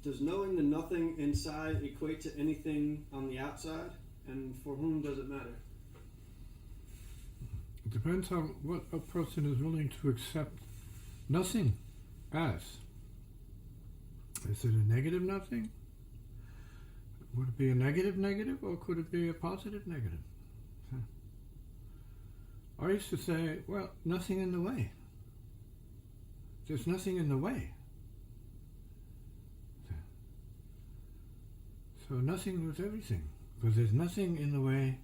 Does knowing the nothing inside equate to anything on the outside? And for whom does it matter? It depends on what a person is willing to accept nothing as. Is it a negative nothing? Would it be a negative negative, or could it be a positive negative? I used to say, well, nothing in the way. There's nothing in the way. So nothing was everything, because there's nothing in the way,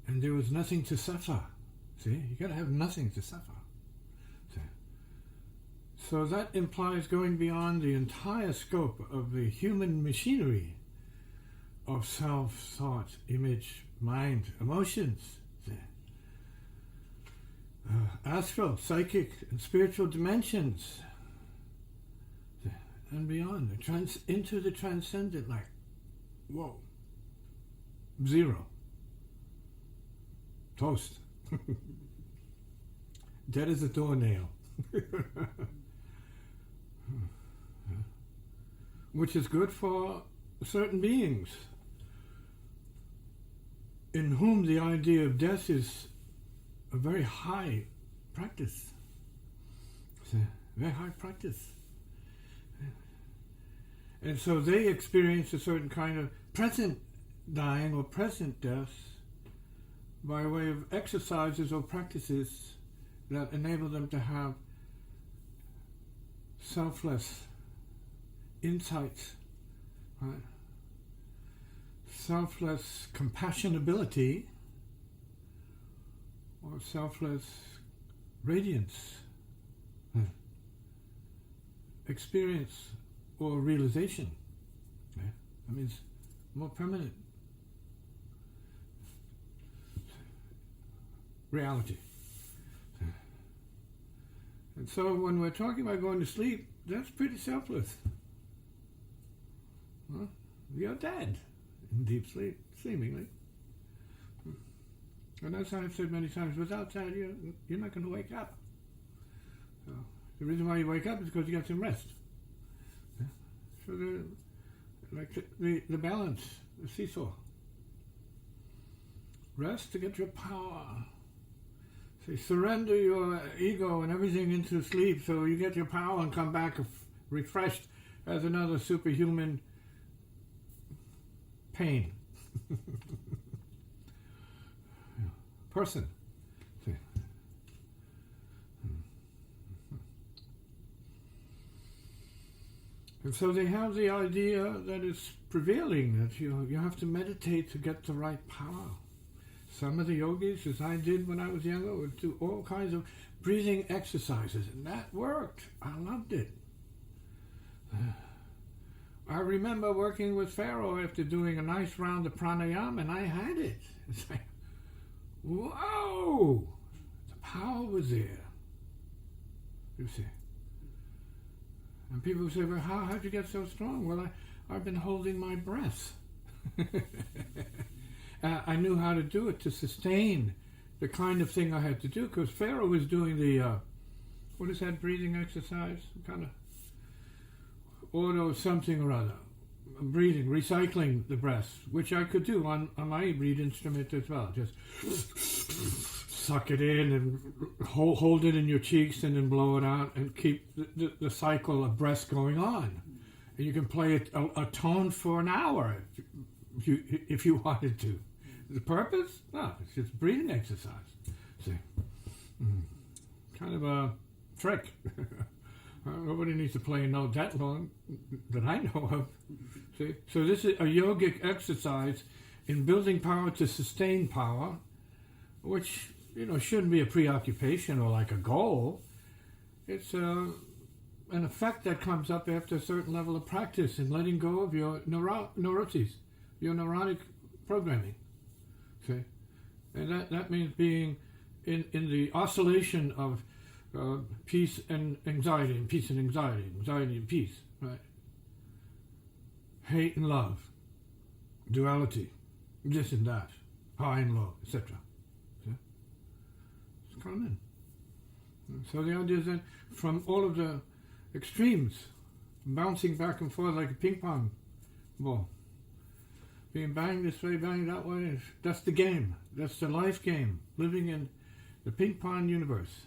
and there was nothing to suffer. See, you got to have nothing to suffer. See? So that implies going beyond the entire scope of the human machinery of self, thought, image, mind, emotions. See? Astral, psychic, and spiritual dimensions, see? And beyond, into the transcendent, like, whoa, zero, toast, dead as a doornail, which is good for certain beings in whom the idea of death is a very high practice. It's a very high practice. And so they experience a certain kind of present dying or present death by way of exercises or practices that enable them to have selfless insights, right? Selfless compassionability, or selfless radiance, experience or realization. I mean, it's more permanent reality. And so when we're talking about going to sleep, that's pretty selfless. Well, you're dead in deep sleep, seemingly. And as I've said many times, without that, you're not going to wake up. So the reason why you wake up is because you got some rest. So the balance, the seesaw. Rest to get your power. So surrender your ego and everything into sleep so you get your power and come back refreshed as another superhuman pain. Person. See. And so they have the idea that is prevailing, that you have to meditate to get the right power. Some of the yogis, as I did when I was younger, would do all kinds of breathing exercises, and that worked. I loved it. I remember working with Pharaoh after doing a nice round of pranayama, and I had it. It's like, whoa! The power was there. You see. And people say, well, how'd you get so strong? Well, I've been holding my breath. I knew how to do it to sustain the kind of thing I had to do, because Pharaoh was doing the, what is that breathing exercise? Kind of auto something or other. Breathing, recycling the breath, which I could do on my reed instrument as well. Just suck it in and hold it in your cheeks and then blow it out and keep the cycle of breath going on. And you can play a tone for an hour if you wanted to. The purpose? No, it's just breathing exercise. See? Kind of a trick. Nobody needs to play a note that long that I know of. See? So this is a yogic exercise in building power to sustain power, which shouldn't be a preoccupation or like a goal. It's an effect that comes up after a certain level of practice and letting go of your neuroses, your neurotic programming. See? And that means being in the oscillation of peace and anxiety, and peace and anxiety, anxiety and peace, right? Hate and love, duality, this and that, high and low, etc. It's common. So the idea is that from all of the extremes bouncing back and forth like a ping pong ball. Being banged this way, banged that way. That's the game. That's the life game. Living in the ping pong universe.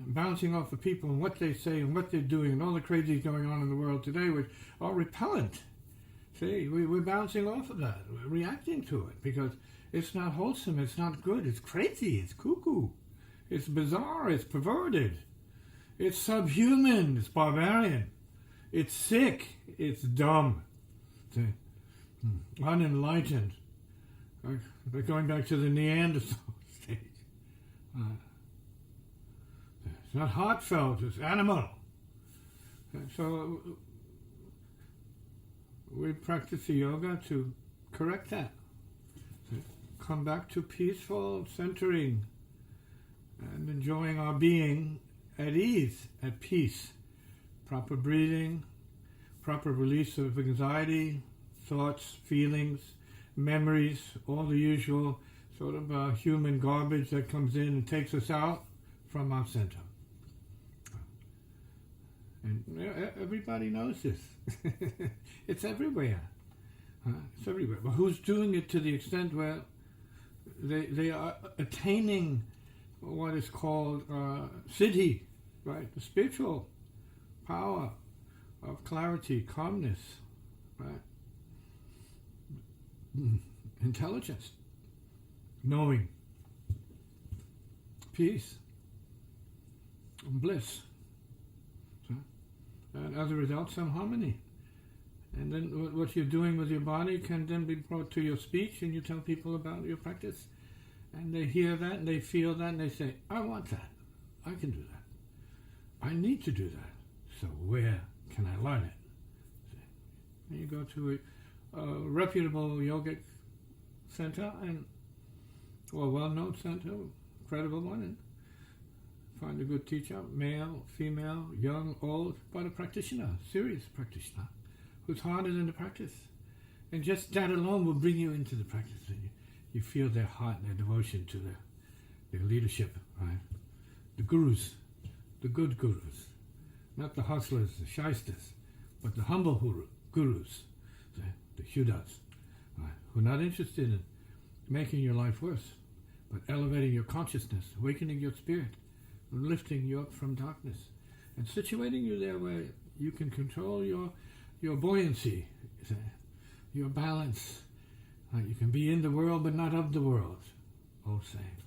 Bouncing off of people and what they say and what they're doing and all the crazies going on in the world today, which are repellent. See, we're bouncing off of that. We're reacting to it because it's not wholesome. It's not good. It's crazy. It's cuckoo. It's bizarre. It's perverted. It's subhuman. It's barbarian. It's sick. It's dumb. See? Unenlightened. They're going back to the Neanderthal stage. It's not heartfelt, it's animal. And so we practice the yoga to correct that. So come back to peaceful centering and enjoying our being at ease, at peace. Proper breathing, proper release of anxiety, thoughts, feelings, memories, all the usual sort of human garbage that comes in and takes us out from our center. And everybody knows this. It's everywhere. It's everywhere. But who's doing it to the extent where they are attaining what is called Tisziji, right? The spiritual power of clarity, calmness, right? Intelligence, knowing, peace, bliss. And as a result, some harmony. And then what you're doing with your body can then be brought to your speech, and you tell people about your practice. And they hear that, and they feel that, and they say, I want that. I can do that. I need to do that. So where can I learn it? And you go to a reputable yogic center, or a well-known center, credible one, and find a good teacher, male, female, young, old, but a practitioner, serious practitioner, who's harder than the practice. And just that alone will bring you into the practice. And you feel their heart and their devotion to their leadership, right? The gurus, the good gurus, not the hustlers, the shysters, but the humble gurus, the hudas, right? Who are not interested in making your life worse, but elevating your consciousness, awakening your spirit, lifting you up from darkness, and situating you there where you can control your buoyancy, your balance. You can be in the world but not of the world, old saying.